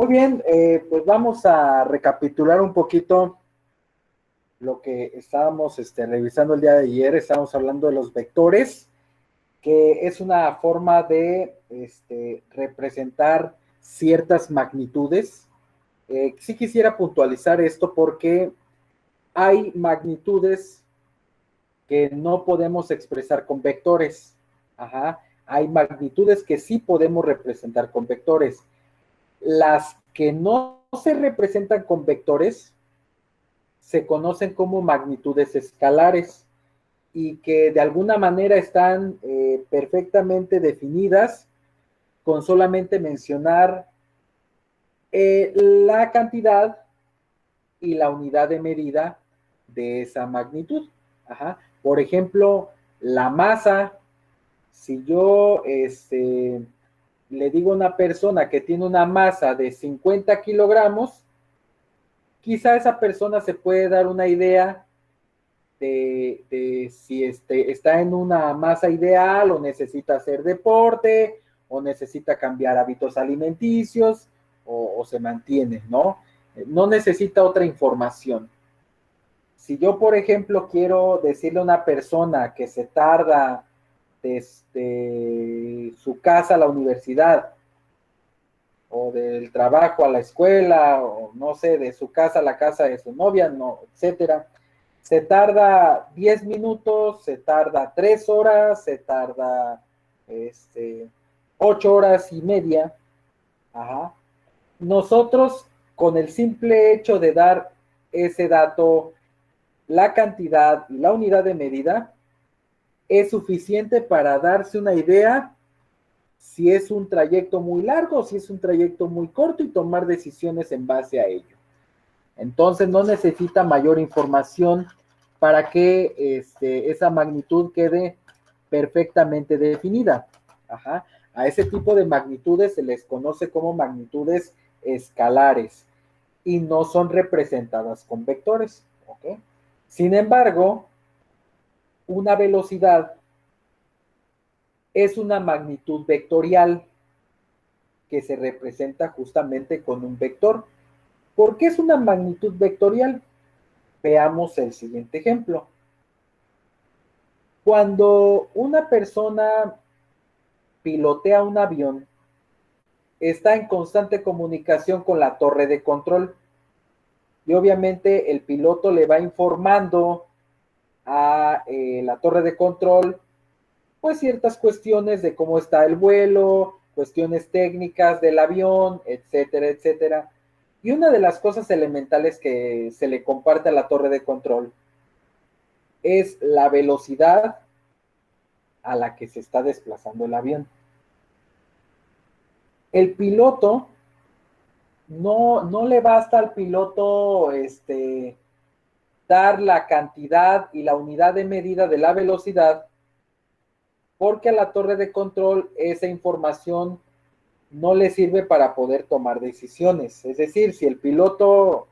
Muy bien, pues vamos a recapitular un poquito lo que estábamos revisando el día de ayer. Estábamos hablando de los vectores, que es una forma de representar ciertas magnitudes. Sí quisiera puntualizar esto porque hay magnitudes que no podemos expresar con vectores. Ajá. Hay magnitudes que sí podemos representar con vectores. Las que no se representan con vectores se conocen como magnitudes escalares y que de alguna manera están perfectamente definidas con solamente mencionar la cantidad y la unidad de medida de esa magnitud. Ajá. Por ejemplo, la masa, si yo le digo a una persona que tiene una masa de 50 kilogramos, quizá esa persona se puede dar una idea de si está en una masa ideal o necesita hacer deporte o necesita cambiar hábitos alimenticios o se mantiene, ¿no? No necesita otra información. Si yo, por ejemplo, quiero decirle a una persona que se tarda desde su casa a la universidad o del trabajo a la escuela, o no sé, de su casa a la casa de su novia, no, etcétera. Se tarda 10 minutos, se tarda 3 horas, se tarda 8 horas y media. Ajá. Nosotros, con el simple hecho de dar ese dato, la cantidad y la unidad de medida, es suficiente para darse una idea si es un trayecto muy largo o si es un trayecto muy corto y tomar decisiones en base a ello. Entonces no necesita mayor información para que esa magnitud quede perfectamente definida. Ajá. A ese tipo de magnitudes se les conoce como magnitudes escalares y no son representadas con vectores. ¿Okay? Sin embargo, una velocidad es una magnitud vectorial que se representa justamente con un vector. ¿Por qué es una magnitud vectorial? Veamos el siguiente ejemplo. Cuando una persona pilotea un avión, está en constante comunicación con la torre de control y obviamente el piloto le va informando a la torre de control pues ciertas cuestiones de cómo está el vuelo, cuestiones técnicas del avión, etcétera, etcétera. Y una de las cosas elementales que se le comparte a la torre de control es la velocidad a la que se está desplazando el avión. El piloto, no le basta al piloto dar la cantidad y la unidad de medida de la velocidad, porque a la torre de control esa información no le sirve para poder tomar decisiones. Es decir, si el piloto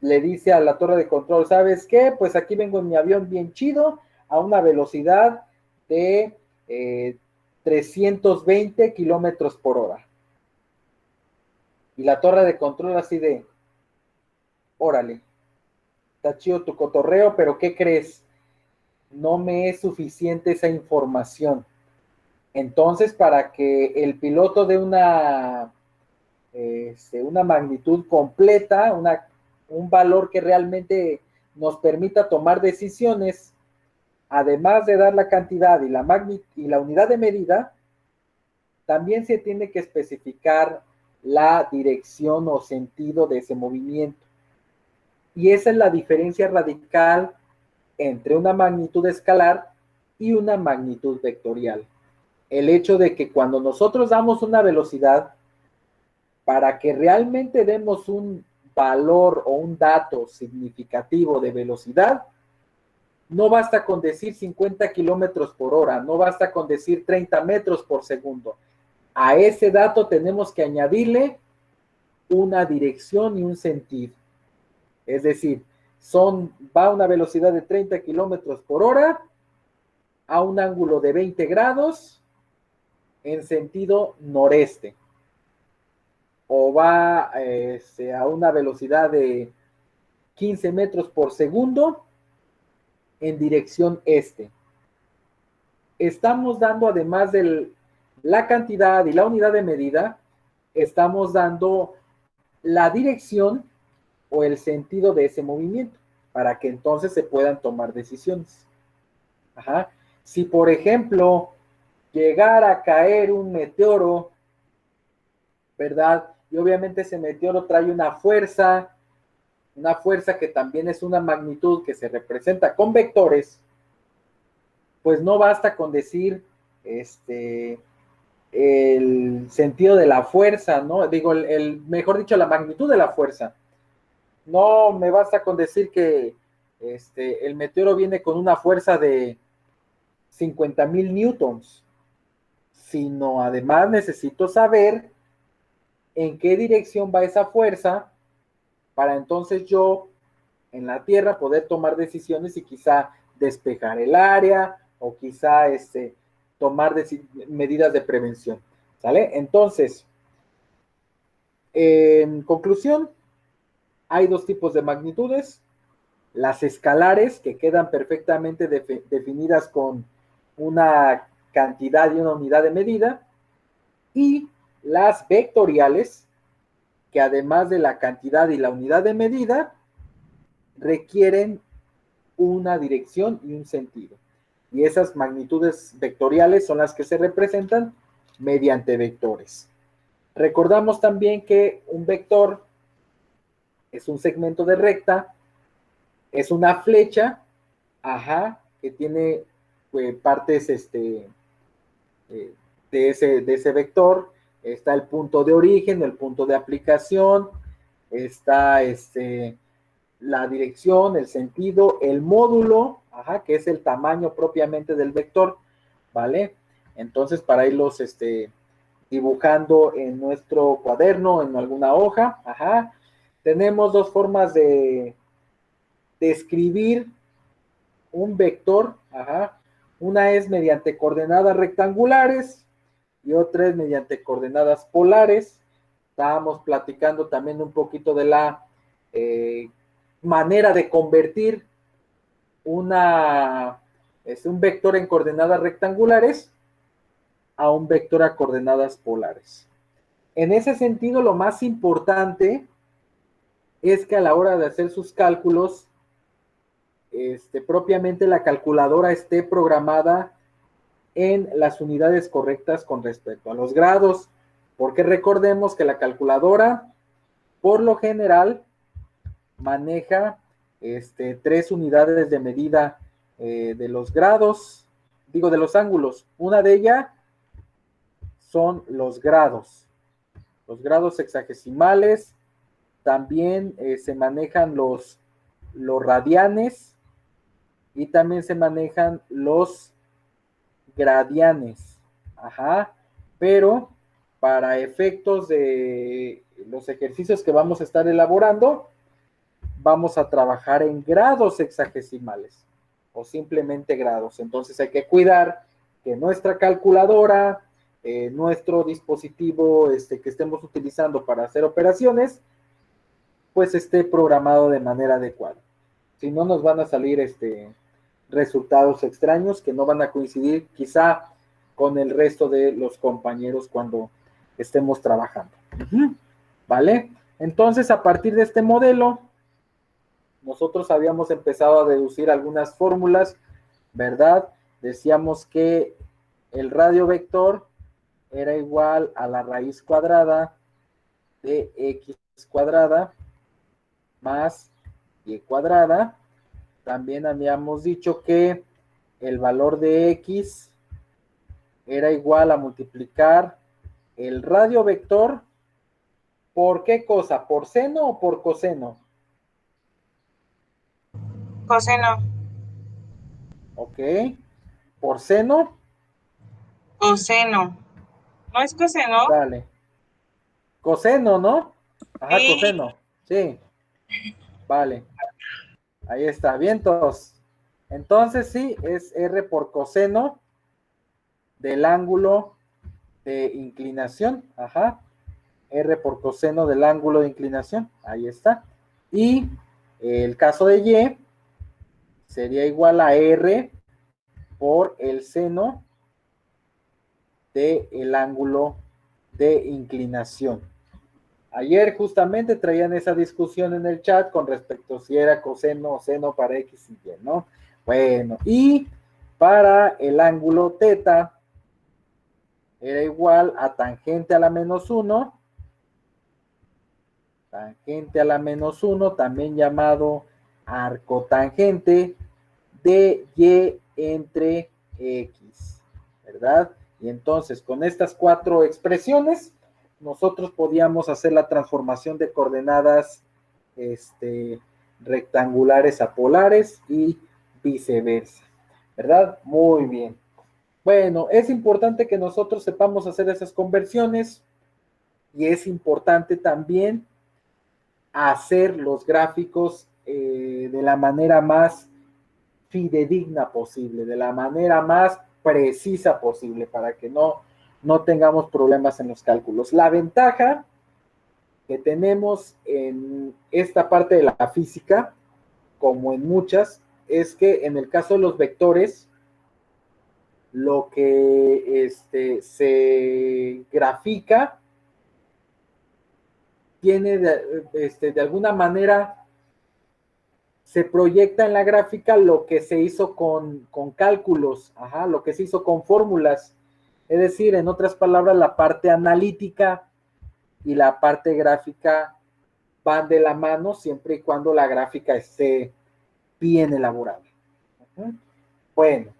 le dice a la torre de control, ¿sabes qué? Pues aquí vengo en mi avión bien chido a una velocidad de 320 kilómetros por hora. Y la torre de control así de, órale, está chido tu cotorreo, pero ¿qué crees? No me es suficiente esa información. Entonces, para que el piloto dé una magnitud completa, un valor que realmente nos permita tomar decisiones, además de dar la cantidad y la unidad de medida, también se tiene que especificar la dirección o sentido de ese movimiento. Y esa es la diferencia radical entre una magnitud escalar y una magnitud vectorial. El hecho de que cuando nosotros damos una velocidad, para que realmente demos un valor o un dato significativo de velocidad, no basta con decir 50 kilómetros por hora, no basta con decir 30 metros por segundo. A ese dato tenemos que añadirle una dirección y un sentido. Es decir, va a una velocidad de 30 kilómetros por hora a un ángulo de 20 grados en sentido noreste. o va a una velocidad de 15 metros por segundo en dirección este. Estamos dando, además de la cantidad y la unidad de medida, estamos dando la dirección o el sentido de ese movimiento para que entonces se puedan tomar decisiones. Ajá. Si, por ejemplo, llegara a caer un meteoro, ¿verdad? Y obviamente ese meteoro trae una fuerza que también es una magnitud que se representa con vectores, pues no basta con decir el sentido de la fuerza, ¿no? Digo, mejor dicho, la magnitud de la fuerza. No me basta con decir que el meteoro viene con una fuerza de 50,000 newtons, sino además necesito saber en qué dirección va esa fuerza para entonces yo en la Tierra poder tomar decisiones y quizá despejar el área o quizá tomar medidas de prevención. ¿Sale? Entonces, en conclusión, hay dos tipos de magnitudes. Las escalares, que quedan perfectamente definidas con una cantidad y una unidad de medida, y las vectoriales, que además de la cantidad y la unidad de medida, requieren una dirección y un sentido. Y esas magnitudes vectoriales son las que se representan mediante vectores. Recordamos también que un vector es un segmento de recta, es una flecha, ajá, que tiene partes de ese vector. Está el punto de origen, el punto de aplicación, está la dirección, el sentido, el módulo, ajá, que es el tamaño propiamente del vector, ¿vale? Entonces, para irlos dibujando en nuestro cuaderno, en alguna hoja, ajá, tenemos dos formas de escribir un vector, ajá. Una es mediante coordenadas rectangulares y otra es mediante coordenadas polares. Estábamos platicando también un poquito de la manera de convertir un vector en coordenadas rectangulares a un vector a coordenadas polares. En ese sentido, lo más importante es que a la hora de hacer sus cálculos, propiamente la calculadora esté programada en las unidades correctas con respecto a los grados, porque recordemos que la calculadora, por lo general, maneja 3 unidades de medida de los grados, digo de los ángulos. Una de ellas son los grados sexagesimales. También se manejan los radianes y también se manejan los gradianes. Ajá. Pero para efectos de los ejercicios que vamos a estar elaborando, vamos a trabajar en grados sexagesimales o simplemente grados. Entonces hay que cuidar que nuestra calculadora, nuestro dispositivo que estemos utilizando para hacer operaciones, pues esté programado de manera adecuada. Si no, nos van a salir resultados extraños que no van a coincidir quizá con el resto de los compañeros cuando estemos trabajando. ¿Vale? Entonces, a partir de este modelo, nosotros habíamos empezado a deducir algunas fórmulas, ¿verdad? Decíamos que el radio vector era igual a la raíz cuadrada de x cuadrada más y cuadrada. También habíamos dicho que el valor de x era igual a multiplicar el radio vector por ¿qué cosa? ¿Por seno o por coseno? Coseno. Ok. ¿Por seno? Coseno. ¿No es coseno? Dale. Coseno, ¿no? Ajá, Sí. coseno. Sí. Vale. Ahí está. Vientos. Entonces sí, es R por coseno del ángulo de inclinación. Ajá. R por coseno del ángulo de inclinación, ahí está. Y el caso de Y sería igual a R por el seno del ángulo de inclinación. Ayer justamente traían esa discusión en el chat con respecto a si era coseno o seno para X y Y, ¿no? Bueno, y para el ángulo teta era igual a tangente a la menos 1, tangente a la menos 1, también llamado arcotangente de Y entre X, ¿verdad? Y entonces con estas 4 expresiones nosotros podíamos hacer la transformación de coordenadas rectangulares a polares y viceversa, ¿verdad? Muy bien. Bueno, es importante que nosotros sepamos hacer esas conversiones y es importante también hacer los gráficos de la manera más fidedigna posible, de la manera más precisa posible para que no tengamos problemas en los cálculos. La ventaja que tenemos en esta parte de la física, como en muchas, es que en el caso de los vectores, lo que se grafica tiene de alguna manera se proyecta en la gráfica lo que se hizo con cálculos, ajá, lo que se hizo con fórmulas. Es decir, en otras palabras, la parte analítica y la parte gráfica van de la mano siempre y cuando la gráfica esté bien elaborada. Bueno,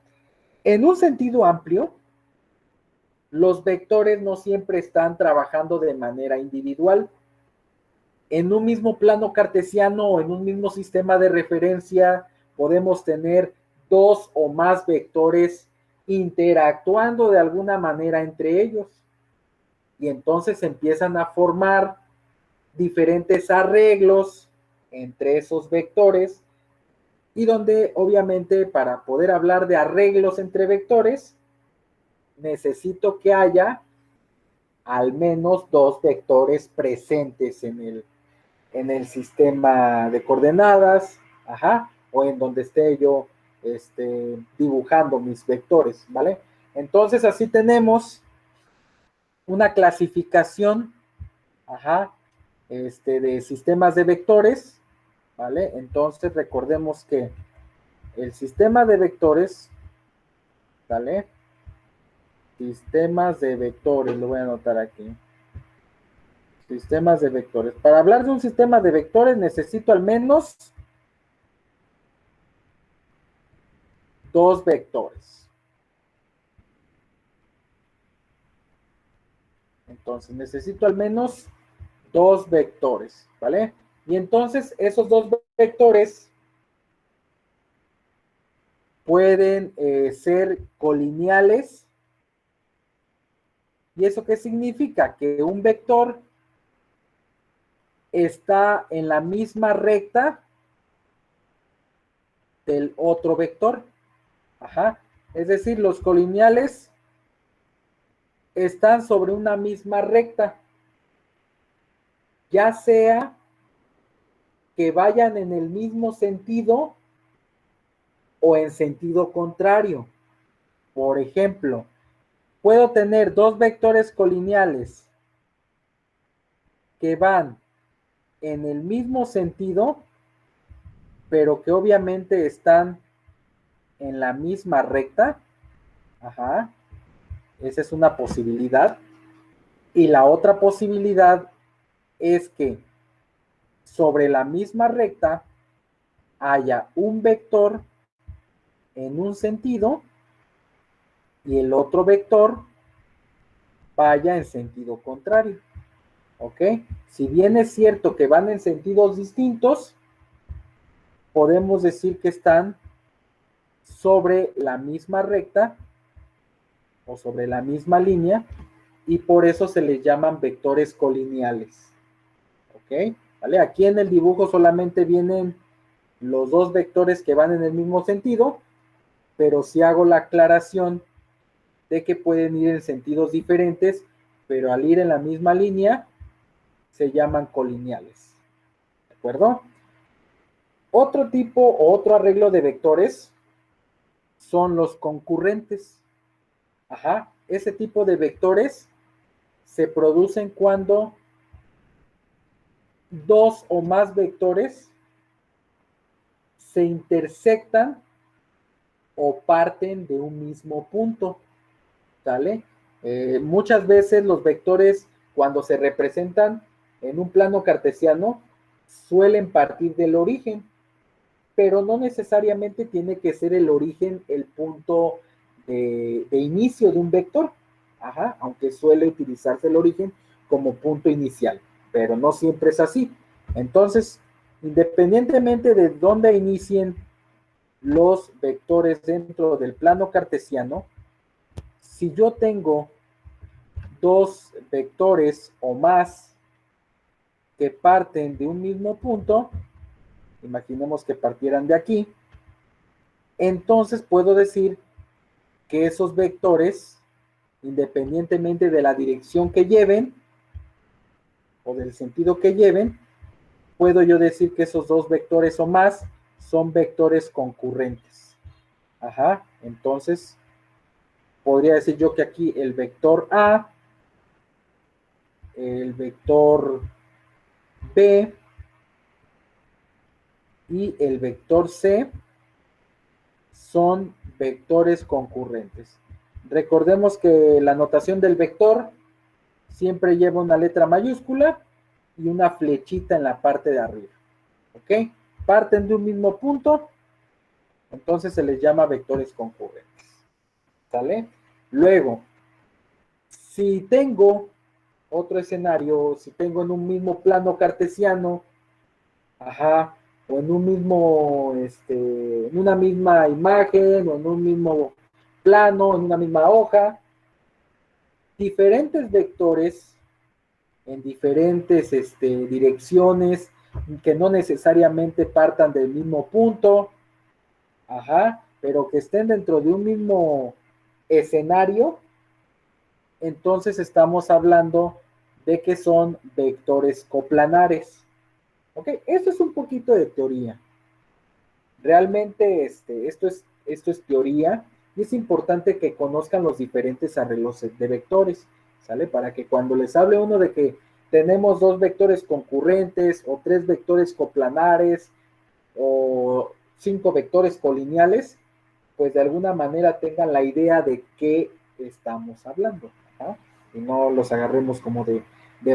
en un sentido amplio, los vectores no siempre están trabajando de manera individual. En un mismo plano cartesiano o en un mismo sistema de referencia podemos tener 2 o más vectores interactuando de alguna manera entre ellos. Y entonces empiezan a formar diferentes arreglos entre esos vectores y donde obviamente para poder hablar de arreglos entre vectores necesito que haya al menos 2 vectores presentes en el sistema de coordenadas, ajá, o en donde esté yo dibujando mis vectores, ¿vale? Entonces así tenemos una clasificación, ajá, de sistemas de vectores, ¿vale? Entonces recordemos que el sistema de vectores, ¿vale? Sistemas de vectores, lo voy a anotar aquí. Sistemas de vectores. Para hablar de un sistema de vectores necesito al menos 2 vectores. Entonces necesito al menos 2 vectores, ¿vale? Y entonces esos 2 vectores pueden ser colineales. ¿Y eso qué significa? Que un vector está en la misma recta del otro vector. Ajá. Es decir, los colineales están sobre una misma recta, ya sea que vayan en el mismo sentido o en sentido contrario. Por ejemplo, puedo tener 2 vectores colineales que van en el mismo sentido, pero que obviamente están en la misma recta. Ajá. Esa es una posibilidad. Y la otra posibilidad es que sobre la misma recta haya un vector en un sentido y el otro vector vaya en sentido contrario. ¿Ok? Si bien es cierto que van en sentidos distintos, podemos decir que están sobre la misma recta o sobre la misma línea y por eso se les llaman vectores colineales. ¿Ok? ¿Vale? Aquí en el dibujo solamente vienen los 2 vectores que van en el mismo sentido, pero si hago la aclaración de que pueden ir en sentidos diferentes, pero al ir en la misma línea, se llaman colineales. ¿De acuerdo? Otro tipo o otro arreglo de vectores son los concurrentes. Ajá, ese tipo de vectores se producen cuando dos o más vectores se intersectan o parten de un mismo punto. ¿Sale? Muchas veces los vectores, cuando se representan en un plano cartesiano, suelen partir del origen, pero no necesariamente tiene que ser el origen el punto de inicio de un vector. Ajá, aunque suele utilizarse el origen como punto inicial, pero no siempre es así. Entonces, independientemente de dónde inicien los vectores dentro del plano cartesiano, si yo tengo dos vectores o más que parten de un mismo punto, imaginemos que partieran de aquí, entonces puedo decir que esos vectores, independientemente de la dirección que lleven o del sentido que lleven, puedo yo decir que esos dos vectores o más son vectores concurrentes. Ajá, entonces podría decir yo que aquí el vector A, el vector B y el vector C son vectores concurrentes. Recordemos que la notación del vector siempre lleva una letra mayúscula y una flechita en la parte de arriba. ¿Ok? Parten de un mismo punto, entonces se les llama vectores concurrentes. ¿Sale? Luego, si tengo otro escenario, si tengo en un mismo plano cartesiano, ajá, o en un mismo, en una misma imagen, o en un mismo plano, en una misma hoja, diferentes vectores en diferentes direcciones, que no necesariamente partan del mismo punto, ajá, pero que estén dentro de un mismo escenario, entonces estamos hablando de que son vectores coplanares. Ok, esto es un poquito de teoría. Realmente esto es teoría y es importante que conozcan los diferentes arreglos de vectores, ¿sale? Para que cuando les hable uno de que tenemos dos vectores concurrentes o tres vectores coplanares o cinco vectores colineales, pues de alguna manera tengan la idea de qué estamos hablando, ¿no? Y no los agarremos como de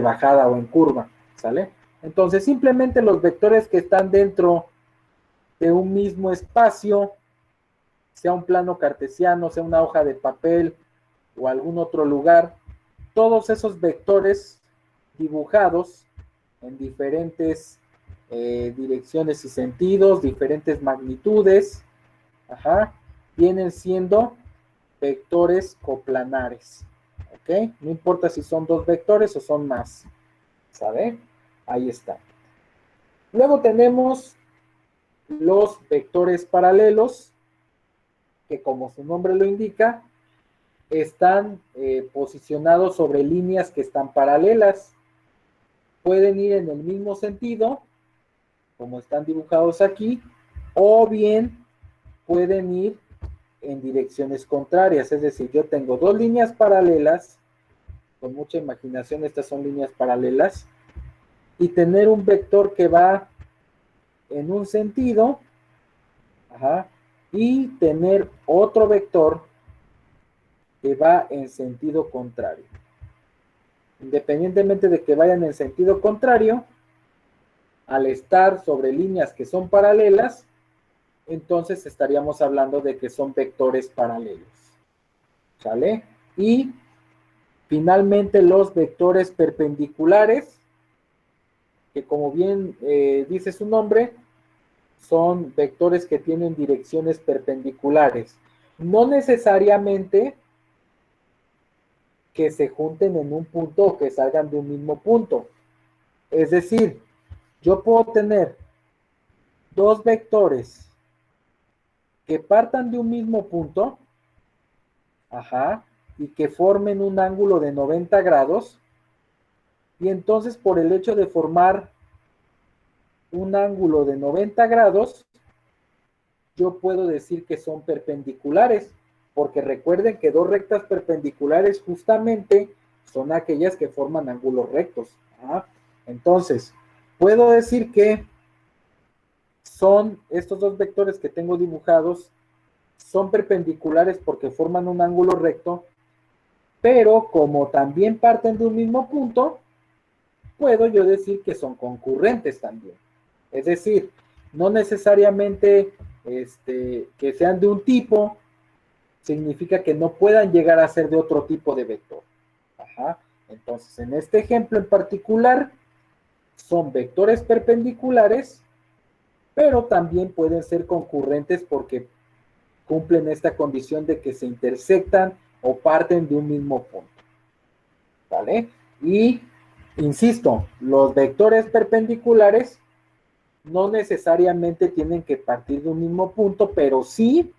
bajada o en curva, ¿sale? Entonces simplemente los vectores que están dentro de un mismo espacio, sea un plano cartesiano, sea una hoja de papel o algún otro lugar, todos esos vectores dibujados en diferentes direcciones y sentidos, diferentes magnitudes, ajá, vienen siendo vectores coplanares, ¿ok? No importa si son dos vectores o son más, ¿sabe? Ahí está. Luego tenemos los vectores paralelos, que como su nombre lo indica, están posicionados sobre líneas que están paralelas. Pueden ir en el mismo sentido, como están dibujados aquí, o bien pueden ir en direcciones contrarias. Es decir, yo tengo dos líneas paralelas, con mucha imaginación estas son líneas paralelas, y tener un vector que va en un sentido, ajá, y tener otro vector que va en sentido contrario. Independientemente de que vayan en sentido contrario, al estar sobre líneas que son paralelas, entonces estaríamos hablando de que son vectores paralelos. ¿Sale? Y finalmente los vectores perpendiculares, que como bien dice su nombre, son vectores que tienen direcciones perpendiculares. No necesariamente que se junten en un punto o que salgan de un mismo punto. Es decir, yo puedo tener dos vectores que partan de un mismo punto, ajá, y que formen un ángulo de 90 grados, Y entonces por el hecho de formar un ángulo de 90 grados, yo puedo decir que son perpendiculares, porque recuerden que dos rectas perpendiculares justamente son aquellas que forman ángulos rectos. ¿Ah? Entonces, puedo decir que son estos dos vectores que tengo dibujados, son perpendiculares porque forman un ángulo recto, pero como también parten de un mismo punto, puedo yo decir que son concurrentes también. Es decir, no necesariamente que sean de un tipo, significa que no puedan llegar a ser de otro tipo de vector. Ajá. Entonces, en este ejemplo en particular, son vectores perpendiculares, pero también pueden ser concurrentes porque cumplen esta condición de que se intersectan o parten de un mismo punto. ¿Vale? Y, insisto, los vectores perpendiculares no necesariamente tienen que partir de un mismo punto, pero sí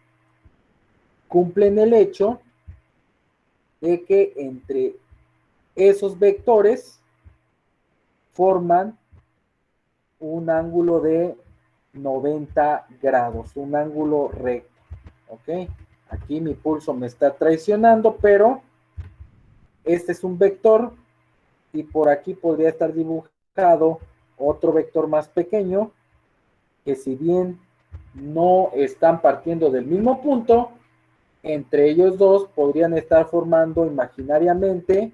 cumplen el hecho de que entre esos vectores forman un ángulo de 90 grados, un ángulo recto. ¿Ok? Aquí mi pulso me está traicionando, pero este es un vector y por aquí podría estar dibujado otro vector más pequeño que si bien no están partiendo del mismo punto, entre ellos dos podrían estar formando imaginariamente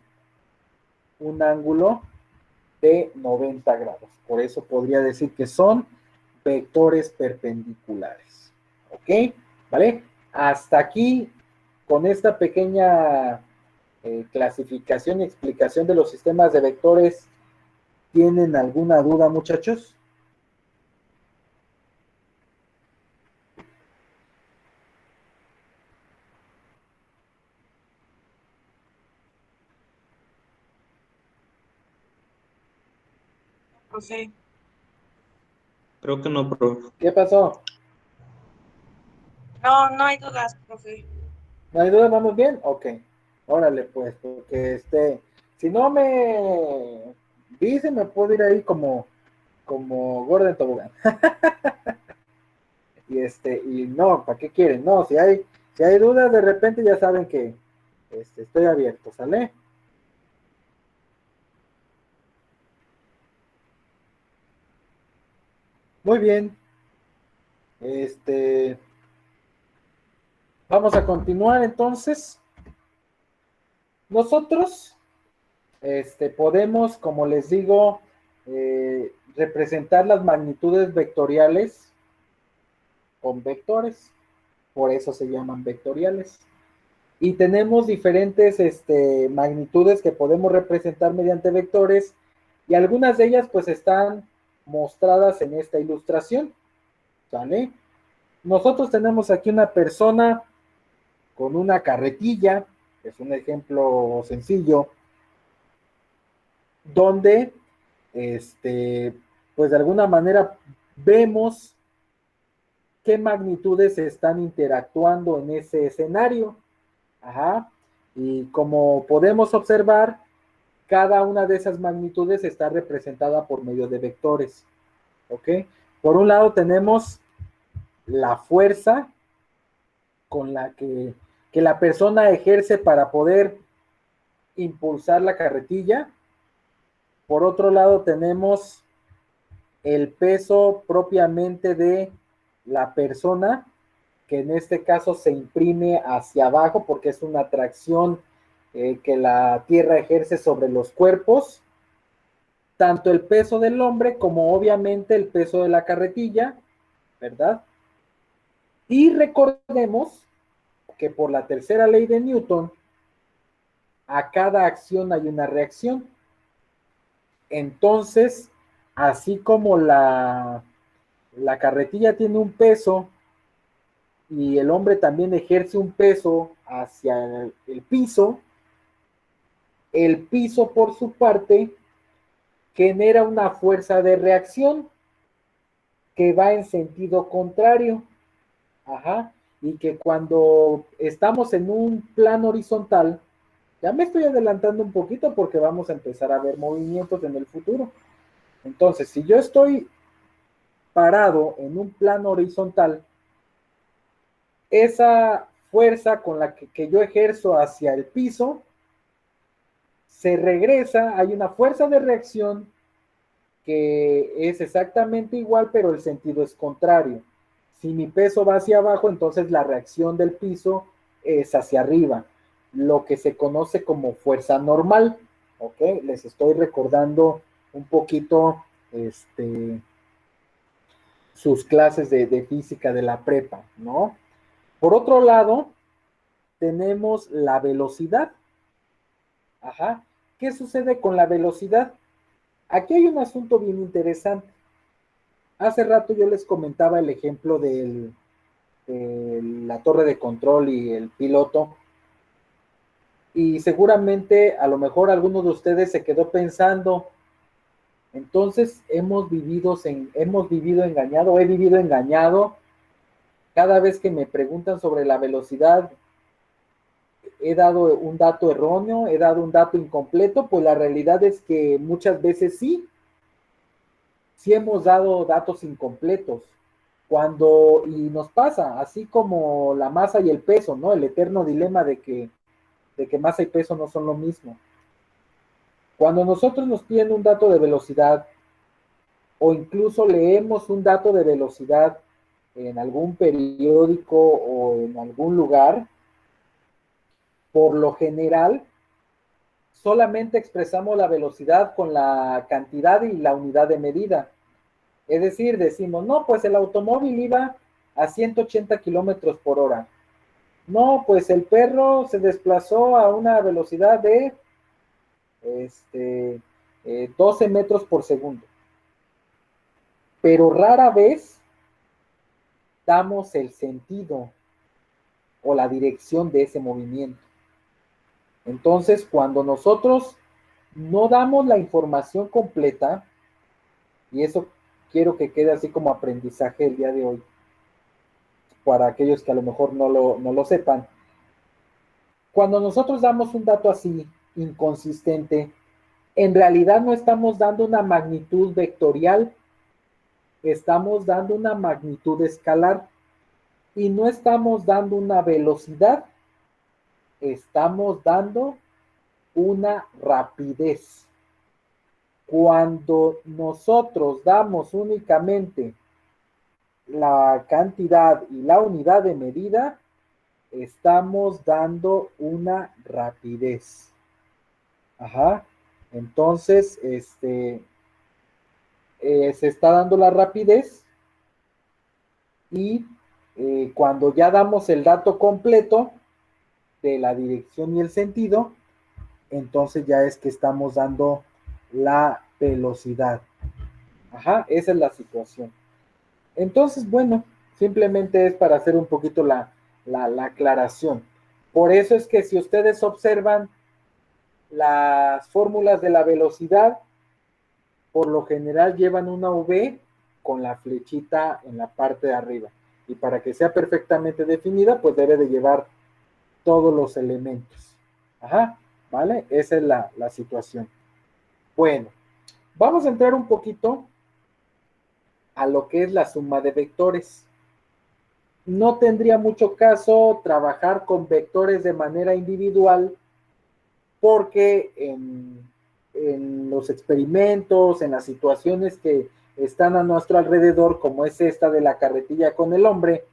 un ángulo de 90 grados. Por eso podría decir que son vectores perpendiculares. ¿Ok? ¿Vale? Hasta aquí, con esta pequeña clasificación y explicación de los sistemas de vectores, ¿tienen alguna duda, muchachos? Profe. Creo que no, profe. ¿Qué pasó? No, no hay dudas, profe. ¿No hay duda? ¿Vamos bien? Ok. Órale, pues, porque si no me dice, me puedo ir ahí como gordo en tobogán. Y no, ¿para qué quieren? No, si hay dudas, de repente ya saben que estoy abierto, ¿sale? Muy bien. Vamos a continuar entonces. Nosotros, podemos, como les digo, representar las magnitudes vectoriales con vectores, por eso se llaman vectoriales. Y tenemos diferentes magnitudes que podemos representar mediante vectores y algunas de ellas pues están mostradas en esta ilustración, ¿sale? Nosotros tenemos aquí una persona con una carretilla, es un ejemplo sencillo, donde pues de alguna manera vemos qué magnitudes están interactuando en ese escenario. Ajá. Y como podemos observar, cada una de esas magnitudes está representada por medio de vectores. ¿Ok? Por un lado tenemos la fuerza con la que la persona ejerce para poder impulsar la carretilla. Por otro lado tenemos el peso propiamente de la persona, que en este caso se imprime hacia abajo porque es una tracción que la Tierra ejerce sobre los cuerpos, tanto el peso del hombre como obviamente el peso de la carretilla, ¿verdad? Y recordemos que por la tercera ley de Newton, a cada acción hay una reacción. Entonces, así como la carretilla tiene un peso y el hombre también ejerce un peso hacia el piso por su parte genera una fuerza de reacción que va en sentido contrario. Ajá. Y que cuando estamos en un plano horizontal, Ya me estoy adelantando un poquito porque vamos a empezar a ver movimientos en el futuro. Entonces, si yo estoy parado en un plano horizontal, esa fuerza con la que yo ejerzo hacia el piso se regresa, hay una fuerza de reacción que es exactamente igual, pero el sentido es contrario. Si mi peso va hacia abajo, entonces la reacción del piso es hacia arriba, lo que se conoce como fuerza normal. ¿Ok? Les estoy recordando un poquito sus clases de física de la prepa, ¿no? Por otro lado, tenemos la velocidad. Ajá. ¿Qué sucede con la velocidad? Aquí hay un asunto bien interesante. Hace rato yo les comentaba el ejemplo de la torre de control y el piloto, y seguramente a lo mejor alguno de ustedes se quedó pensando, entonces hemos vivido engañado, he vivido engañado, cada vez que me preguntan sobre la velocidad, he dado un dato erróneo, he dado un dato incompleto, pues la realidad es que muchas veces sí hemos dado datos incompletos. Y nos pasa, así como la masa y el peso, ¿no? El eterno dilema de que masa y peso no son lo mismo. Cuando nosotros nos piden un dato de velocidad o incluso leemos un dato de velocidad en algún periódico o en algún lugar, por lo general solamente expresamos la velocidad con la cantidad y la unidad de medida. Es decir, decimos, no, pues el automóvil iba a 180 kilómetros por hora. No, pues el perro se desplazó a una velocidad de 12 metros por segundo. Pero rara vez damos el sentido o la dirección de ese movimiento. Entonces, cuando nosotros no damos la información completa, y eso quiero que quede así como aprendizaje el día de hoy, para aquellos que a lo mejor no lo sepan, cuando nosotros damos un dato así inconsistente, en realidad no estamos dando una magnitud vectorial, estamos dando una magnitud escalar y no estamos dando una velocidad, estamos dando una rapidez. Cuando nosotros damos únicamente la cantidad y la unidad de medida, estamos dando una rapidez. Ajá. Entonces, se está dando la rapidez y cuando ya damos el dato completo de la dirección y el sentido, entonces ya es que estamos dando la velocidad. Ajá, esa es la situación. Entonces, bueno, simplemente es para hacer un poquito la aclaración. Por eso es que si ustedes observan las fórmulas de la velocidad, por lo general llevan una V con la flechita en la parte de arriba. Y para que sea perfectamente definida, pues debe de llevar todos los elementos. Ajá, ¿vale? Esa es la situación. Bueno, vamos a entrar un poquito a lo que es la suma de vectores. No tendría mucho caso trabajar con vectores de manera individual porque en los experimentos, en las situaciones que están a nuestro alrededor, como es esta de la carretilla con el hombre,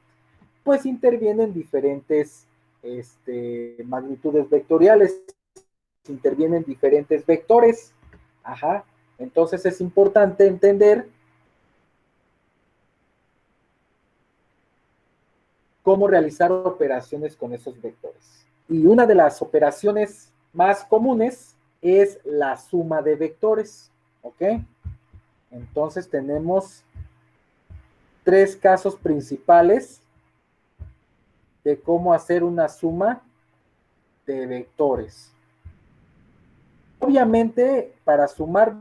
pues intervienen diferentes magnitudes vectoriales, intervienen diferentes vectores. Ajá. Entonces es importante entender cómo realizar operaciones con esos vectores. Y una de las operaciones más comunes es la suma de vectores. ¿Ok? Entonces tenemos tres casos principales de cómo hacer una suma de vectores. Obviamente, para sumar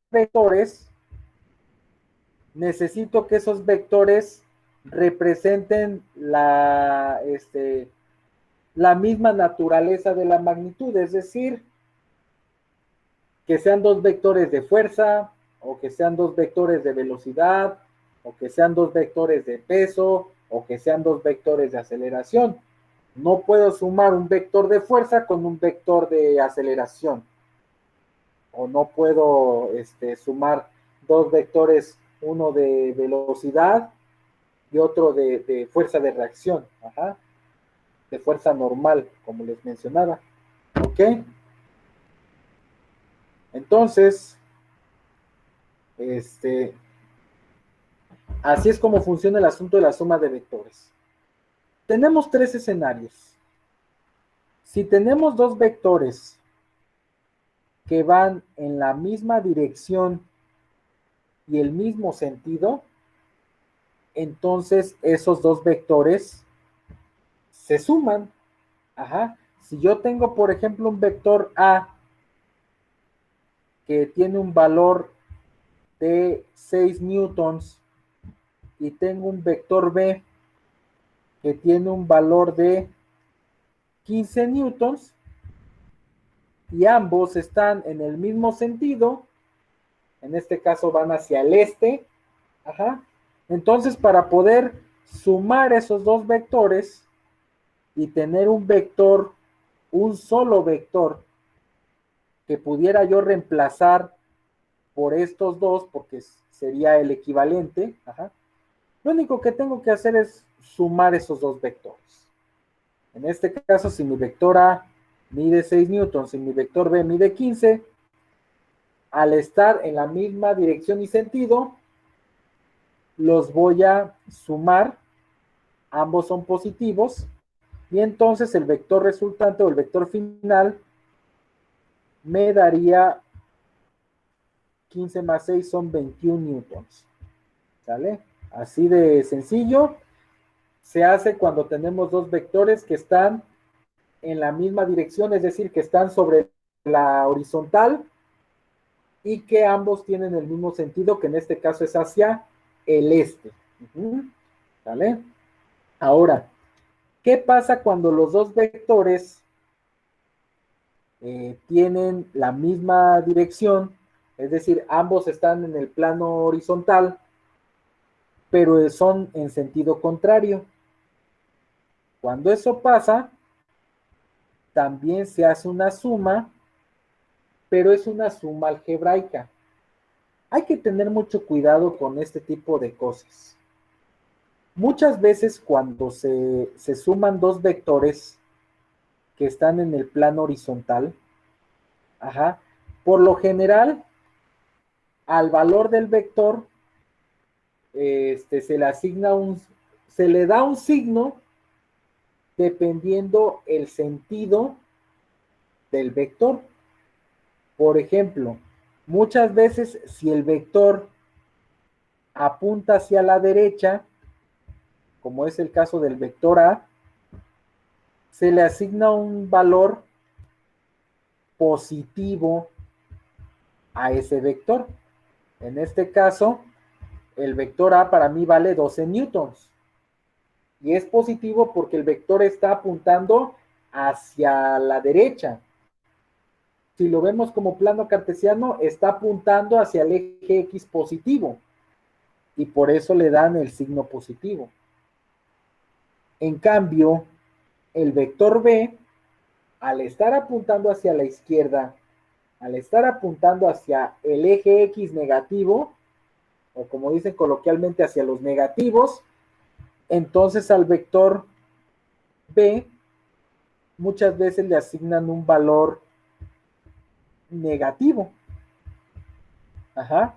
vectores, necesito que esos vectores representen la misma naturaleza de la magnitud, es decir, que sean dos vectores de fuerza, o que sean dos vectores de velocidad, o que sean dos vectores de peso, o que sean dos vectores de aceleración. No puedo sumar un vector de fuerza con un vector de aceleración. O no puedo sumar dos vectores, uno de velocidad y otro de fuerza de reacción. Ajá. De fuerza normal, como les mencionaba. ¿Ok? Entonces, así es como funciona el asunto de la suma de vectores. Tenemos tres escenarios. Si tenemos dos vectores que van en la misma dirección y el mismo sentido, entonces esos dos vectores se suman. Ajá. Si yo tengo, por ejemplo, un vector A que tiene un valor de 6 newtons y tengo un vector B que tiene un valor de 15 newtons y ambos están en el mismo sentido, en este caso van hacia el este, ajá. Entonces, para poder sumar esos dos vectores y tener un vector, un solo vector que pudiera yo reemplazar por estos dos, porque sería el equivalente, ajá, lo único que tengo que hacer es sumar esos dos vectores. En este caso, si mi vector A mide 6 newtons y mi vector B mide 15, al estar en la misma dirección y sentido, los voy a sumar, ambos son positivos, y entonces el vector resultante o el vector final me daría 15 más 6 son 21 newtons. ¿Sale? Así de sencillo se hace cuando tenemos dos vectores que están en la misma dirección, es decir, que están sobre la horizontal y que ambos tienen el mismo sentido, que en este caso es hacia el este. ¿Vale? Ahora, ¿qué pasa cuando los dos vectores tienen la misma dirección? Es decir, ambos están en el plano horizontal, pero son en sentido contrario. Cuando eso pasa, también se hace una suma, pero es una suma algebraica. Hay que tener mucho cuidado con este tipo de cosas. Muchas veces cuando se suman dos vectores que están en el plano horizontal, ajá, por lo general, al valor del vector se le asigna se le da un signo dependiendo el sentido del vector. Por ejemplo, muchas veces si el vector apunta hacia la derecha, como es el caso del vector A, se le asigna un valor positivo a ese vector. En este caso, el vector A para mí vale 12 newtons. Y es positivo porque el vector está apuntando hacia la derecha. Si lo vemos como plano cartesiano, está apuntando hacia el eje X positivo. Y por eso le dan el signo positivo. En cambio, el vector B, al estar apuntando hacia la izquierda, al estar apuntando hacia el eje X negativo, o como dicen coloquialmente, hacia los negativos, entonces al vector B muchas veces le asignan un valor negativo. Ajá.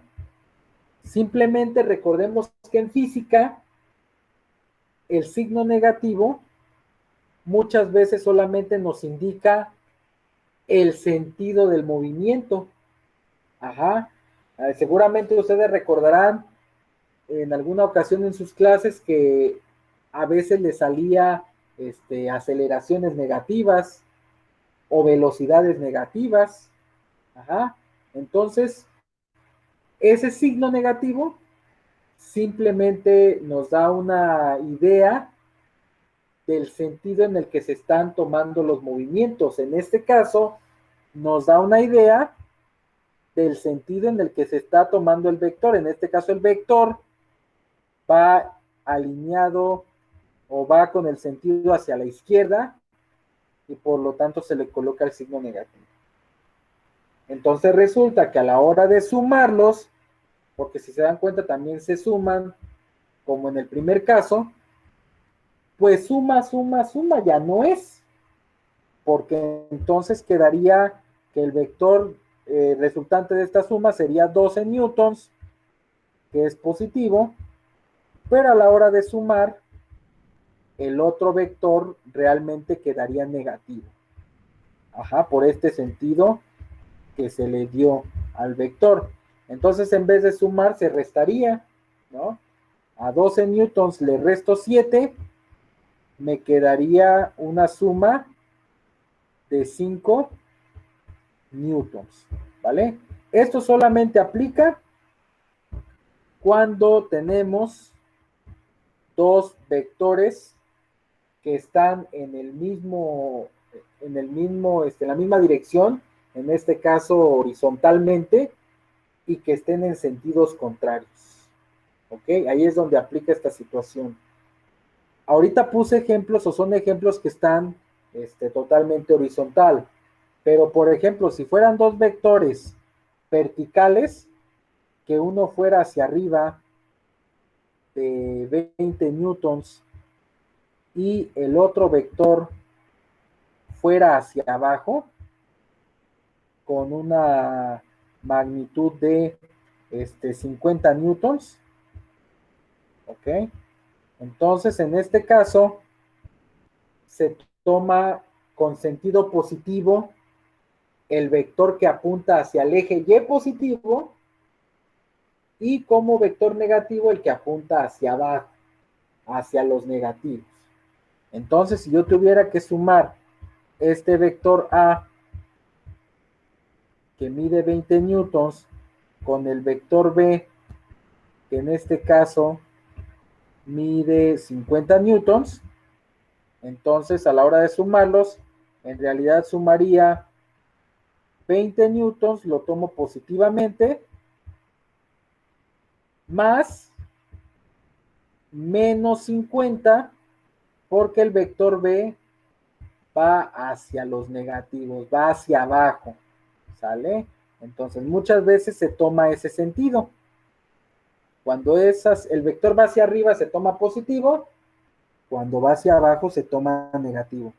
Simplemente recordemos que en física el signo negativo muchas veces solamente nos indica el sentido del movimiento. Ajá. Seguramente ustedes recordarán en alguna ocasión en sus clases que a veces les salía aceleraciones negativas o velocidades negativas. Ajá. Entonces, ese signo negativo simplemente nos da una idea del sentido en el que se están tomando los movimientos. En este caso, nos da una idea del sentido en el que se está tomando el vector. En este caso, el vector va alineado o va con el sentido hacia la izquierda y por lo tanto se le coloca el signo negativo. Entonces resulta que a la hora de sumarlos, porque si se dan cuenta también se suman, como en el primer caso, pues suma ya no es, porque entonces quedaría que el vector resultante de esta suma sería 12 newtons, que es positivo, pero a la hora de sumar, el otro vector realmente quedaría negativo. Ajá, por este sentido que se le dio al vector. Entonces, en vez de sumar, se restaría, ¿no? A 12 newtons le resto 7, me quedaría una suma de 5 newtons, ¿vale? Esto solamente aplica cuando tenemos dos vectores que están en la misma dirección, en este caso horizontalmente, y que estén en sentidos contrarios. ¿Ok? Ahí es donde aplica esta situación. Ahorita puse ejemplos, o son ejemplos que están totalmente horizontal, pero por ejemplo, si fueran dos vectores verticales, que uno fuera hacia arriba de 20 newtons y el otro vector fuera hacia abajo con una magnitud de 50 newtons, ¿ok? Entonces, en este caso, se toma con sentido positivo el vector que apunta hacia el eje Y positivo y como vector negativo el que apunta hacia abajo, hacia los negativos. Entonces, si yo tuviera que sumar este vector A, que mide 20 newtons, con el vector B, que en este caso mide 50 newtons, entonces a la hora de sumarlos, en realidad sumaría 20 newtons, lo tomo positivamente, más menos 50, porque el vector B va hacia los negativos, va hacia abajo, ¿sale? Entonces muchas veces se toma ese sentido. Cuando el vector va hacia arriba se toma positivo, cuando va hacia abajo se toma negativo.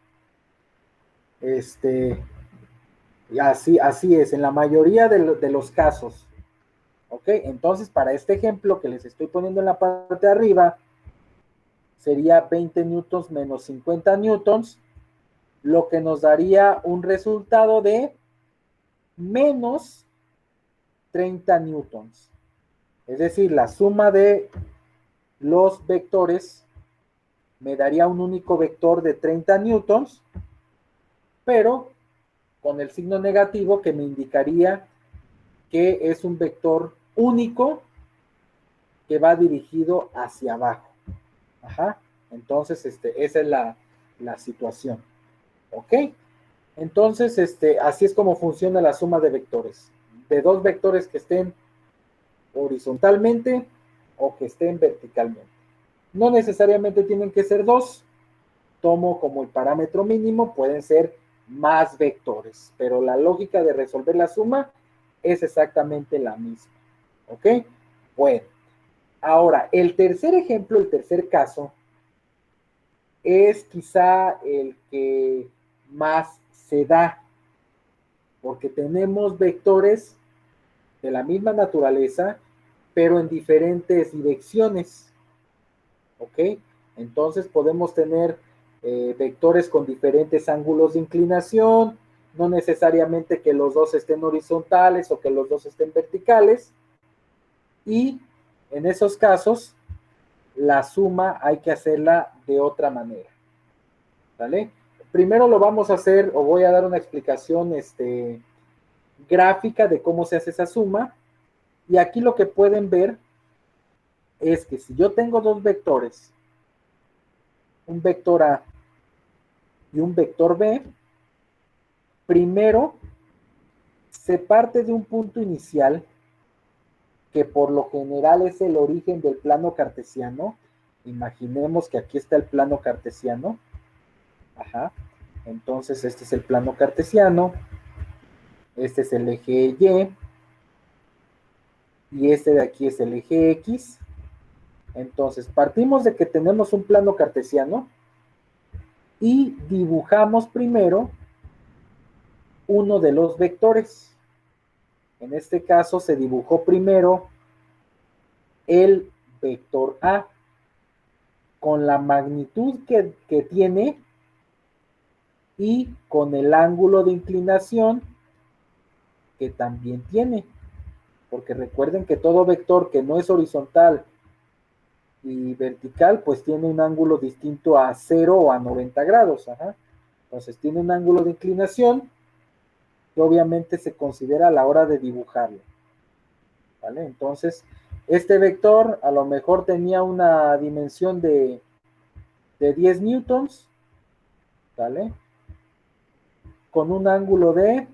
Así es, en la mayoría de los casos. ¿Ok? Entonces, para este ejemplo que les estoy poniendo en la parte de arriba, sería 20 newtons menos 50 newtons, lo que nos daría un resultado de menos 30 newtons. Es decir, la suma de los vectores me daría un único vector de 30 newtons, pero con el signo negativo que me indicaría que es un vector único que va dirigido hacia abajo. Ajá. Entonces, esa es la situación. ¿Ok? Entonces, así es como funciona la suma de vectores. De dos vectores que estén horizontalmente o que estén verticalmente. No necesariamente tienen que ser dos. Tomo como el parámetro mínimo, pueden ser más vectores, pero la lógica de resolver la suma es exactamente la misma. ¿Ok? Bueno, ahora, el tercer ejemplo, el tercer caso, es quizá el que más se da, porque tenemos vectores de la misma naturaleza, pero en diferentes direcciones. ¿Ok? Entonces podemos tener vectores con diferentes ángulos de inclinación, no necesariamente que los dos estén horizontales o que los dos estén verticales, y en esos casos la suma hay que hacerla de otra manera. ¿Vale? Primero lo vamos a hacer, o voy a dar una explicación gráfica de cómo se hace esa suma, y aquí lo que pueden ver es que si yo tengo dos vectores, un vector A y un vector B, primero se parte de un punto inicial que por lo general es el origen del plano cartesiano. Imaginemos que aquí está el plano cartesiano. Ajá. Entonces este es el plano cartesiano. Este es el eje Y. Y este de aquí es el eje X. Entonces partimos de que tenemos un plano cartesiano y dibujamos primero uno de los vectores. En este caso se dibujó primero el vector A con la magnitud que tiene y con el ángulo de inclinación que también tiene. Porque recuerden que todo vector que no es horizontal y vertical, pues tiene un ángulo distinto a 0 o a 90 grados. Ajá. Entonces tiene un ángulo de inclinación que obviamente se considera a la hora de dibujarlo. ¿Vale? Entonces, este vector a lo mejor tenía una dimensión de 10 newtons, ¿vale? Con un ángulo de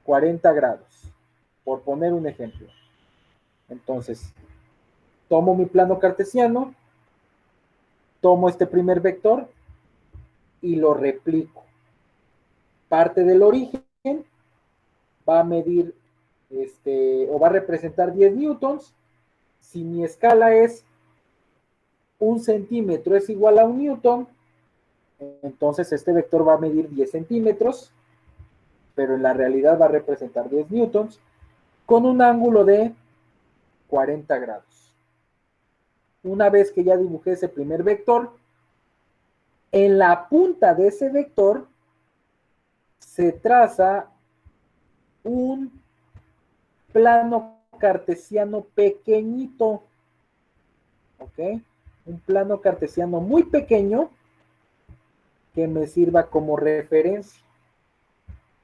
40 grados, por poner un ejemplo. Entonces, tomo mi plano cartesiano, tomo este primer vector y lo replico. Parte del origen va a medir o va a representar 10 newtons. Si mi escala es 1 centímetro es igual a 1 newton, entonces este vector va a medir 10 centímetros, pero en la realidad va a representar 10 newtons con un ángulo de 40 grados. Una vez que ya dibujé ese primer vector, en la punta de ese vector se traza un plano cartesiano pequeñito, ¿ok? Un plano cartesiano muy pequeño que me sirva como referencia.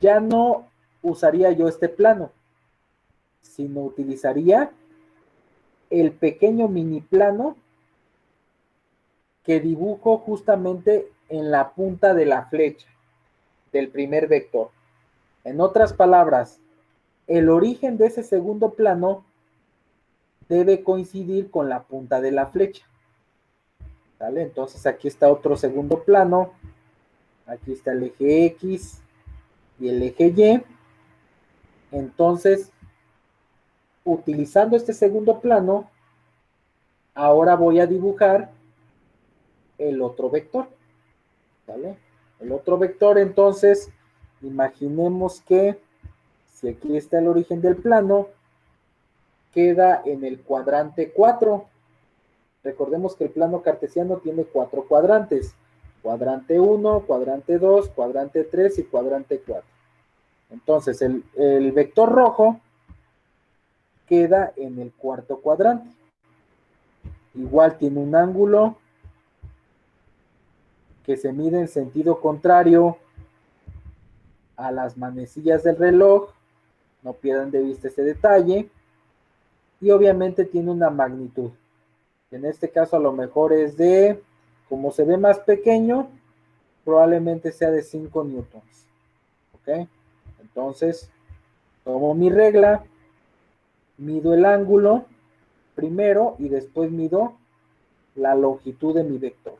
Ya no usaría yo este plano, sino utilizaría el pequeño mini plano que dibujo justamente en la punta de la flecha del primer vector. En otras palabras, el origen de ese segundo plano debe coincidir con la punta de la flecha. ¿Vale? Entonces aquí está otro segundo plano. Aquí está el eje X y el eje Y. Entonces, utilizando este segundo plano, ahora voy a dibujar el otro vector. ¿Vale? El otro vector, entonces, imaginemos que si aquí está el origen del plano, queda en el cuadrante 4. Recordemos que el plano cartesiano tiene 4 cuadrantes. Cuadrante 1, cuadrante 2, cuadrante 3 y cuadrante 4. Entonces, el vector rojo queda en el cuarto cuadrante. Igual tiene un ángulo que se mide en sentido contrario a las manecillas del reloj. No pierdan de vista ese detalle. Y obviamente tiene una magnitud. En este caso a lo mejor es de, como se ve más pequeño, probablemente sea de 5 newtons. ¿Ok? Entonces, tomo mi regla, mido el ángulo primero y después mido la longitud de mi vector.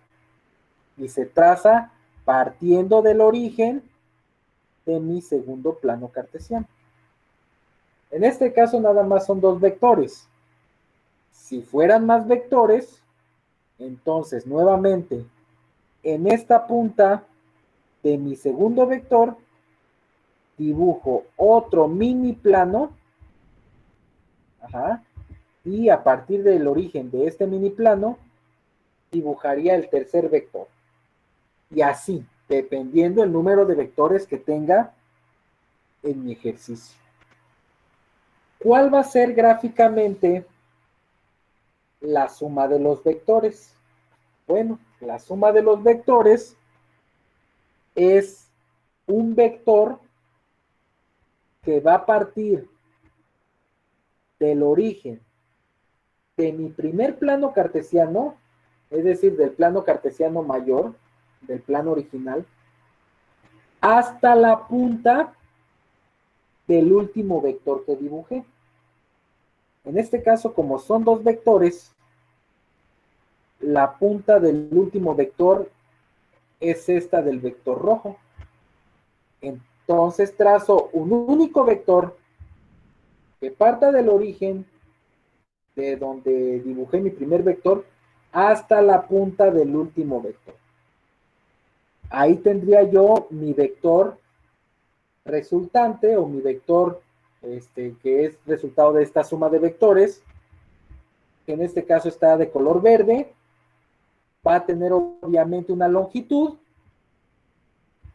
Y se traza partiendo del origen de mi segundo plano cartesiano. En este caso nada más son 2 vectores. Si fueran más vectores, entonces nuevamente en esta punta de mi segundo vector dibujo otro mini plano. Ajá. Y a partir del origen de este mini plano dibujaría el tercer vector. Y así, dependiendo el número de vectores que tenga en mi ejercicio. ¿Cuál va a ser gráficamente la suma de los vectores? Bueno, la suma de los vectores es un vector que va a partir del origen de mi primer plano cartesiano, es decir, del plano cartesiano mayor, del plano original hasta la punta del último vector que dibujé. En este caso, como son dos vectores, la punta del último vector es esta del vector rojo. Entonces trazo un único vector que parta del origen de donde dibujé mi primer vector hasta la punta del último vector. Ahí tendría yo mi vector resultante o mi vector que es resultado de esta suma de vectores, que en este caso está de color verde, va a tener obviamente una longitud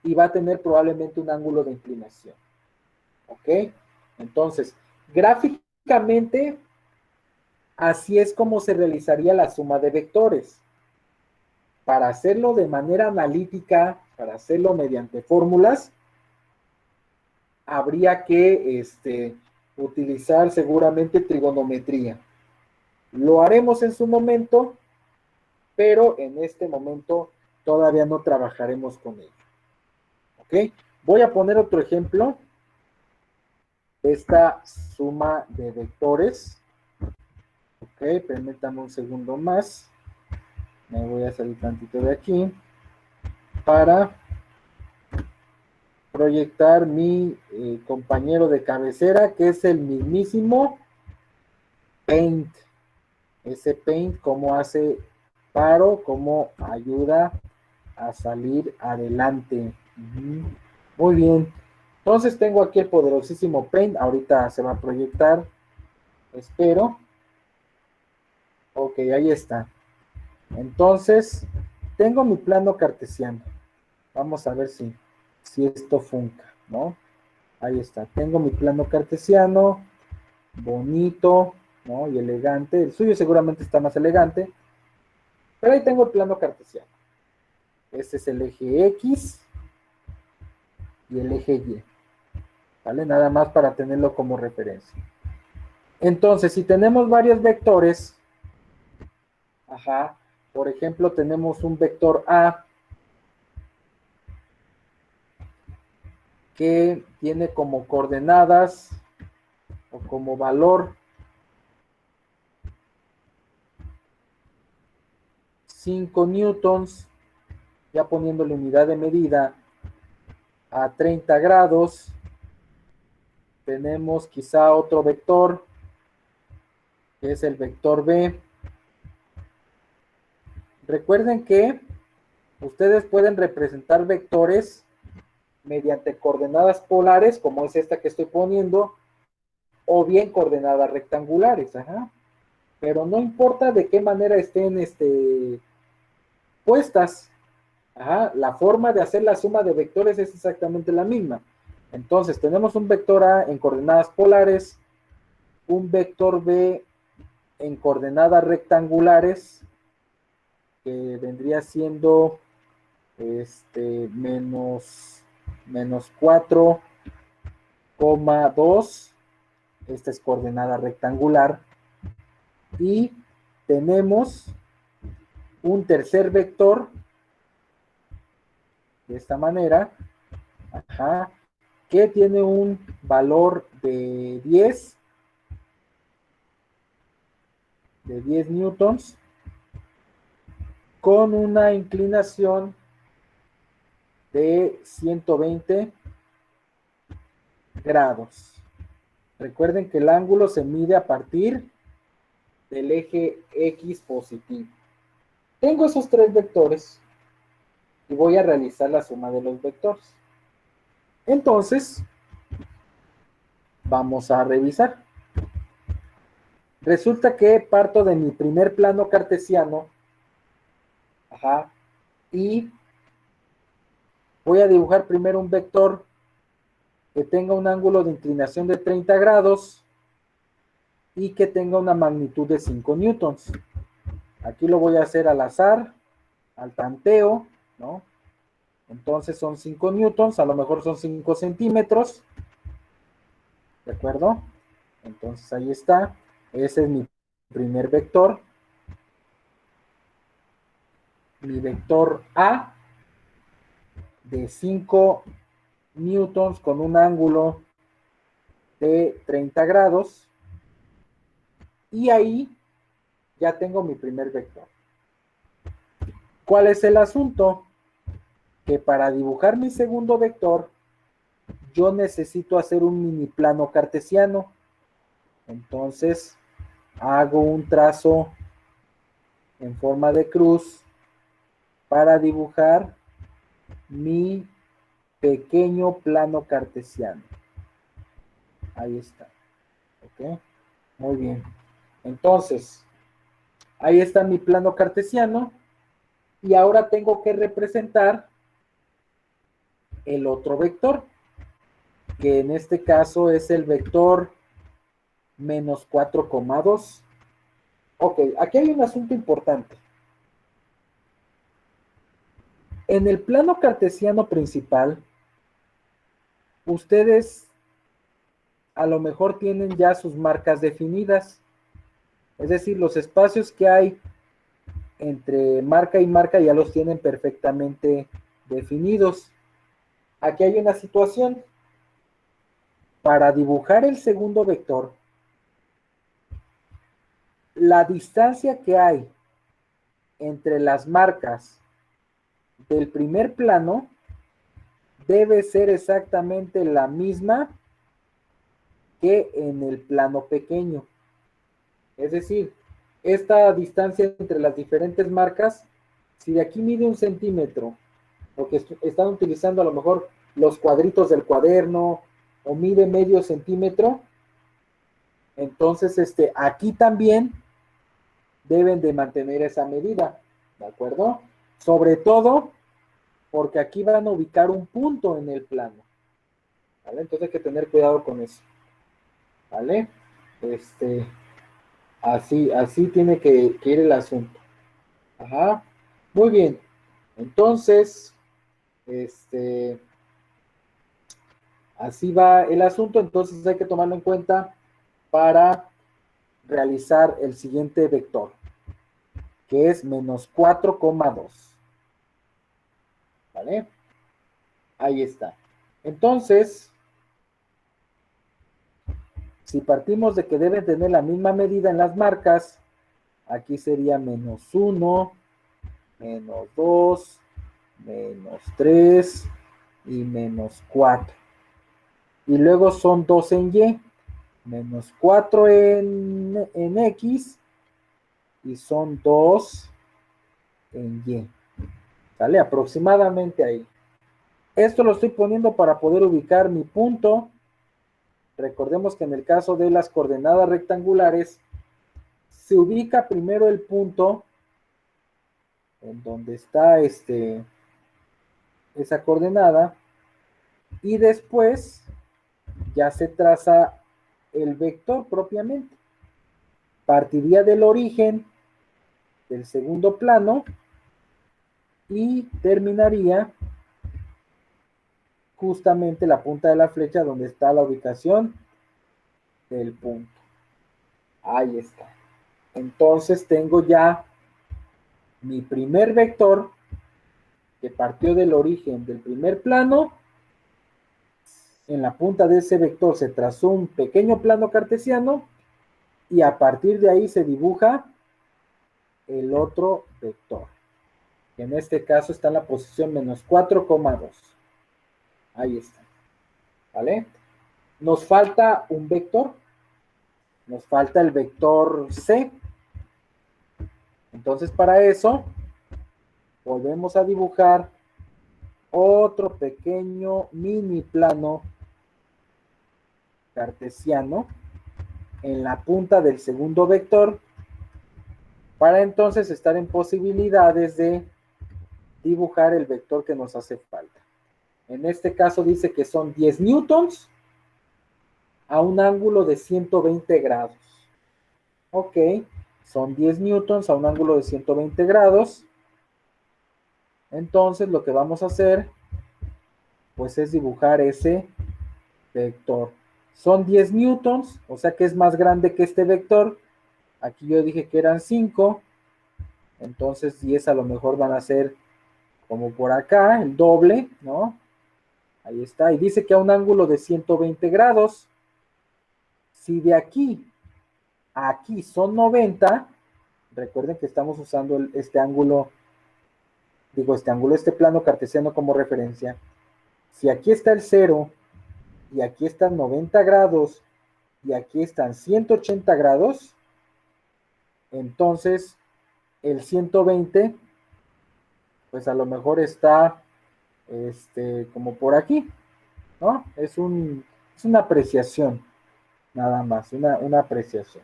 y va a tener probablemente un ángulo de inclinación. ¿Ok? Entonces, gráficamente, así es como se realizaría la suma de vectores. Para hacerlo de manera analítica, para hacerlo mediante fórmulas, habría que utilizar seguramente trigonometría. Lo haremos en su momento, pero en este momento todavía no trabajaremos con ello. ¿Ok? Voy a poner otro ejemplo de esta suma de vectores. Ok, permítame un segundo más. Me voy a salir tantito de aquí para proyectar mi compañero de cabecera, que es el mismísimo Paint. Ese Paint, cómo hace paro, cómo ayuda a salir adelante. Muy bien. Entonces tengo aquí el poderosísimo Paint. Ahorita se va a proyectar. Espero. Ok, ahí está. Entonces, tengo mi plano cartesiano. Vamos a ver si esto funca, ¿no? Ahí está. Tengo mi plano cartesiano. Bonito, ¿no? Y elegante. El suyo seguramente está más elegante. Pero ahí tengo el plano cartesiano. Este es el eje X y el eje Y. ¿Vale? Nada más para tenerlo como referencia. Entonces, si tenemos varios vectores, por ejemplo, tenemos un vector A que tiene como coordenadas o como valor 5 newtons, ya poniéndole unidad de medida a 30 grados. Tenemos quizá otro vector, que es el vector B. Recuerden que ustedes pueden representar vectores mediante coordenadas polares, como es esta que estoy poniendo, o bien coordenadas rectangulares, pero no importa de qué manera estén puestas, la forma de hacer la suma de vectores es exactamente la misma. Entonces tenemos un vector A en coordenadas polares, un vector B en coordenadas rectangulares, que vendría siendo menos 4,2. Esta es coordenada rectangular. Y tenemos un tercer vector de esta manera, que tiene un valor de 10 newtons con una inclinación de 120 grados. Recuerden que el ángulo se mide a partir del eje X positivo. Tengo esos tres vectores y voy a realizar la suma de los vectores. Entonces, vamos a revisar. Resulta que parto de mi primer plano cartesiano, y voy a dibujar primero un vector que tenga un ángulo de inclinación de 30 grados y que tenga una magnitud de 5 newtons. Aquí lo voy a hacer al azar, al tanteo, ¿no? Entonces son 5 newtons, a lo mejor son 5 centímetros. ¿De acuerdo? Entonces ahí está. Ese es mi primer vector. Mi vector A de 5 newtons con un ángulo de 30 grados. Y ahí ya tengo mi primer vector. ¿Cuál es el asunto? Que para dibujar mi segundo vector, yo necesito hacer un mini plano cartesiano. Entonces, hago un trazo en forma de cruz para dibujar mi pequeño plano cartesiano. Ahí está. ¿Ok? Muy bien. Entonces, ahí está mi plano cartesiano. Y ahora tengo que representar el otro vector, que en este caso es el vector menos 4,2. Ok, aquí hay un asunto importante. En el plano cartesiano principal, ustedes a lo mejor tienen ya sus marcas definidas. Es decir, los espacios que hay entre marca y marca ya los tienen perfectamente definidos. Aquí hay una situación. Para dibujar el segundo vector, la distancia que hay entre las marcas del primer plano debe ser exactamente la misma que en el plano pequeño. Es decir, esta distancia entre las diferentes marcas, si de aquí mide 1 centímetro, porque están utilizando a lo mejor los cuadritos del cuaderno, o mide medio centímetro, entonces aquí también deben de mantener esa medida, ¿de acuerdo? Sobre todo porque aquí van a ubicar un punto en el plano, ¿vale? Entonces hay que tener cuidado con eso, ¿vale? Así tiene que ir el asunto. Ajá, muy bien. Entonces, así va el asunto, entonces hay que tomarlo en cuenta para realizar el siguiente vector, que es menos 4,2. ¿Vale? Ahí está. Entonces, si partimos de que deben tener la misma medida en las marcas, aquí sería menos 1, menos 2, menos 3 y menos 4. Y luego son 2 en Y, menos 4 en X y son 2 en Y. ¿Sale? Aproximadamente ahí. Esto lo estoy poniendo para poder ubicar mi punto. Recordemos que en el caso de las coordenadas rectangulares, se ubica primero el punto en donde está esa coordenada y después ya se traza el vector propiamente. Partiría del origen del segundo plano y terminaría justamente la punta de la flecha donde está la ubicación del punto. Ahí está. Entonces tengo ya mi primer vector que partió del origen del primer plano. En la punta de ese vector se trazó un pequeño plano cartesiano y a partir de ahí se dibuja el otro vector. En este caso está en la posición menos 4,2. Ahí está. ¿Vale? Nos falta un vector. Nos falta el vector C. Entonces para eso volvemos a dibujar otro pequeño mini plano cartesiano en la punta del segundo vector para entonces estar en posibilidades de dibujar el vector que nos hace falta. En este caso dice que son 10 newtons a un ángulo de 120 grados. Ok, son 10 newtons a un ángulo de 120 grados. Entonces lo que vamos a hacer pues es dibujar ese vector. Son 10 newtons, o sea que es más grande que este vector. Aquí yo dije que eran 5, entonces 10 a lo mejor van a ser como por acá, el doble, ¿no? Ahí está, y dice que a un ángulo de 120 grados, si de aquí a aquí son 90, recuerden que estamos usando este ángulo, este plano cartesiano como referencia. Si aquí está el 0, y aquí están 90 grados, y aquí están 180 grados, entonces el 120, pues a lo mejor está como por aquí, ¿no? Es una apreciación, nada más, una apreciación,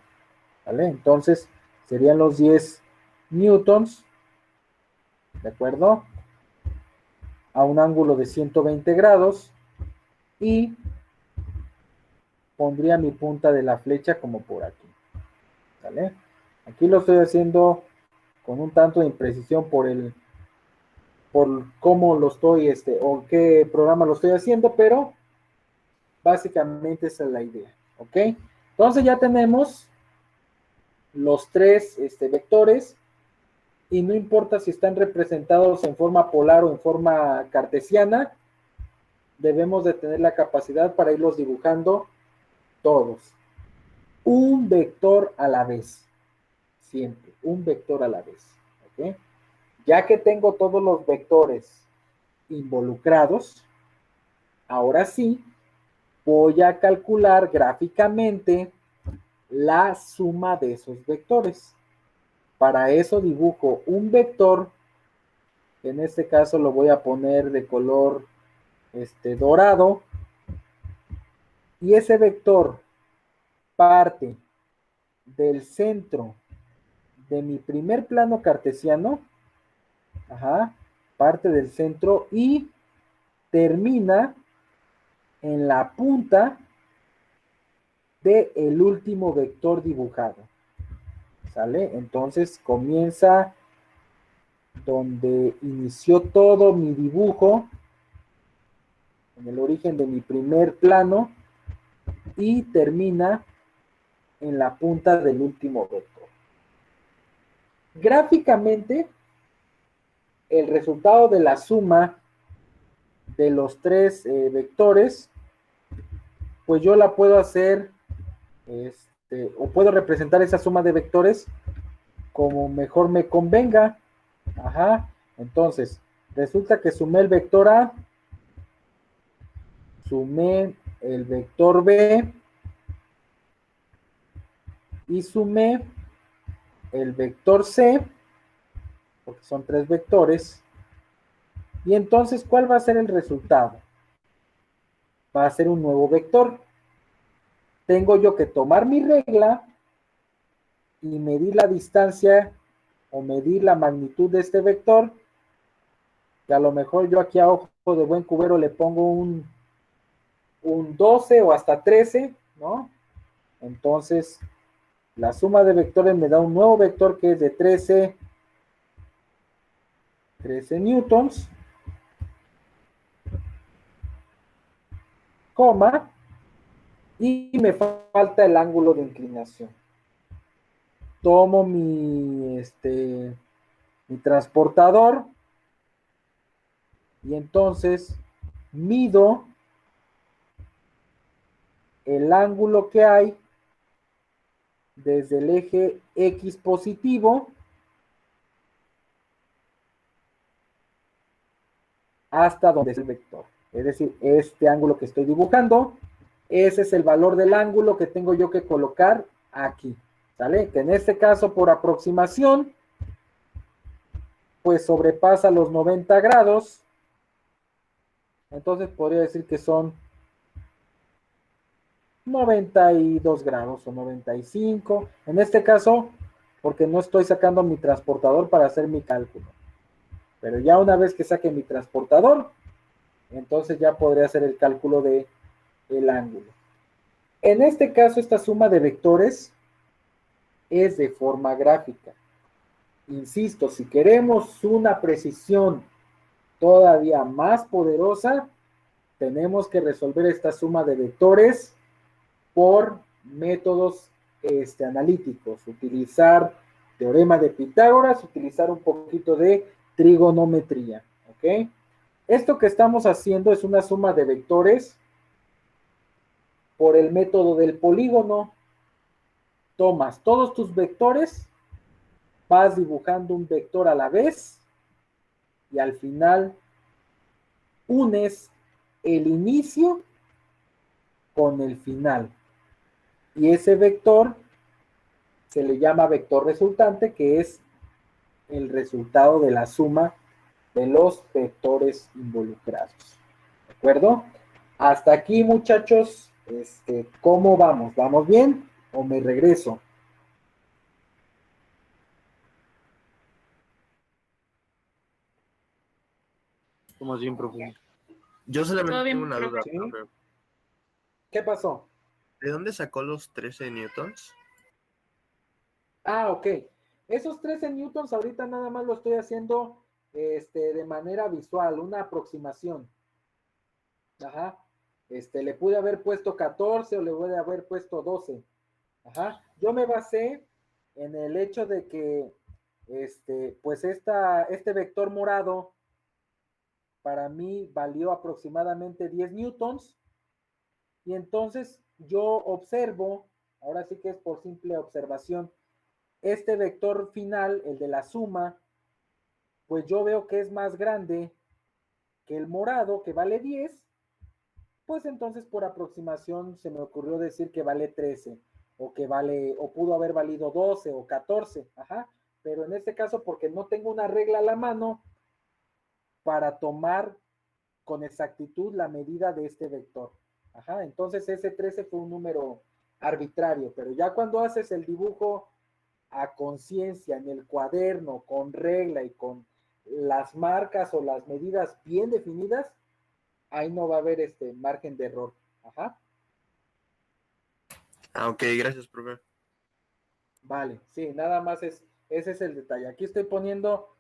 ¿vale? Entonces serían los 10 newtons, ¿de acuerdo? A un ángulo de 120 grados, y pondría mi punta de la flecha como por aquí, ¿vale? Aquí lo estoy haciendo con un tanto de imprecisión por cómo lo estoy, o qué programa lo estoy haciendo, pero básicamente esa es la idea, ¿ok? Entonces ya tenemos los tres vectores, y no importa si están representados en forma polar o en forma cartesiana, debemos de tener la capacidad para irlos dibujando todos. Un vector a la vez, siempre, un vector a la vez, ¿ok? Ya que tengo todos los vectores involucrados, ahora sí voy a calcular gráficamente la suma de esos vectores. Para eso dibujo un vector, en este caso lo voy a poner de color dorado, y ese vector parte del centro de mi primer plano cartesiano, parte del centro y termina en la punta del último vector dibujado, ¿sale? Entonces comienza donde inició todo mi dibujo, en el origen de mi primer plano, y termina en la punta del último vector. Gráficamente, el resultado de la suma de los tres vectores, pues yo la puedo hacer, o puedo representar esa suma de vectores como mejor me convenga. Entonces, resulta que sumé el vector A, sumé el vector B, y sumé el vector C, porque son tres vectores. Y entonces, ¿cuál va a ser el resultado? Va a ser un nuevo vector. Tengo yo que tomar mi regla y medir la distancia o medir la magnitud de este vector, que a lo mejor yo aquí a ojo de buen cubero le pongo un 12 o hasta 13, ¿no? Entonces, la suma de vectores me da un nuevo vector que es de 13 newtons, coma, y me falta el ángulo de inclinación. Tomo mi transportador, y entonces mido el ángulo que hay desde el eje X positivo hasta donde es el vector. Es decir, este ángulo que estoy dibujando, ese es el valor del ángulo que tengo yo que colocar aquí, ¿sale? Que en este caso, por aproximación, pues sobrepasa los 90 grados. Entonces podría decir que son 92 grados o 95. En este caso, porque no estoy sacando mi transportador para hacer mi cálculo. Pero ya una vez que saque mi transportador, entonces ya podré hacer el cálculo del ángulo. En este caso, esta suma de vectores es de forma gráfica. Insisto, si queremos una precisión todavía más poderosa, tenemos que resolver esta suma de vectores por métodos analíticos, utilizar teorema de Pitágoras, utilizar un poquito de trigonometría, ¿ok? Esto que estamos haciendo es una suma de vectores por el método del polígono. Tomas todos tus vectores, vas dibujando un vector a la vez y al final unes el inicio con el final. Y ese vector se le llama vector resultante, que es el resultado de la suma de los vectores involucrados. ¿De acuerdo? Hasta aquí, muchachos, ¿cómo vamos? ¿Vamos bien o me regreso? Vamos bien, profe. Yo solamente Todo bien, tengo una duda, ¿Sí? profe. ¿Qué pasó? ¿De dónde sacó los 13 newtons? Ah, ok. Esos 13 newtons ahorita nada más lo estoy haciendo de manera visual, una aproximación. Ajá. Le pude haber puesto 14 o le pude haber puesto 12. Ajá. Yo me basé en el hecho de que, pues este vector morado para mí valió aproximadamente 10 newtons. Y entonces yo observo, ahora sí que es por simple observación, este vector final, el de la suma, pues yo veo que es más grande que el morado, que vale 10, pues entonces por aproximación se me ocurrió decir que vale 13, o que vale, o pudo haber valido 12 o 14, ajá, pero en este caso porque no tengo una regla a la mano para tomar con exactitud la medida de este vector. Ajá, entonces ese 13 fue un número arbitrario, pero ya cuando haces el dibujo a conciencia en el cuaderno, con regla y con las marcas o las medidas bien definidas, ahí no va a haber margen de error. Ajá. Ah, ok, gracias, profe. Vale, sí, nada más ese es el detalle. Aquí estoy poniendo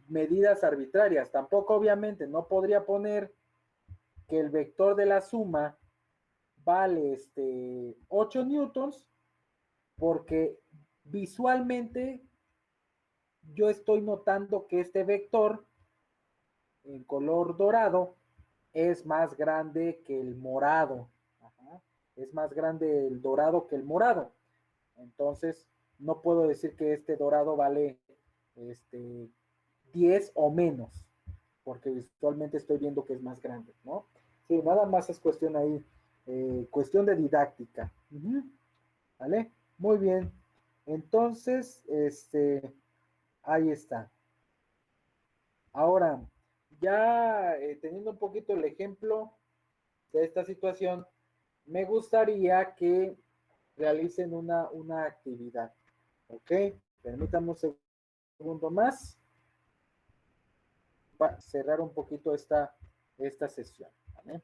medidas arbitrarias. Tampoco, obviamente, no podría poner que el vector de la suma vale 8 newtons, porque visualmente yo estoy notando que este vector en color dorado es más grande que el morado. Ajá. Es más grande el dorado que el morado. Entonces, no puedo decir que este dorado vale 10 o menos, porque visualmente estoy viendo que es más grande, ¿no? Sí, nada más es cuestión ahí, cuestión de didáctica. ¿Vale? Muy bien. Entonces, ahí está. Ahora, ya teniendo un poquito el ejemplo de esta situación, me gustaría que realicen una actividad. ¿Ok? Permítanme un segundo más para cerrar un poquito esta sesión. ¿Vale?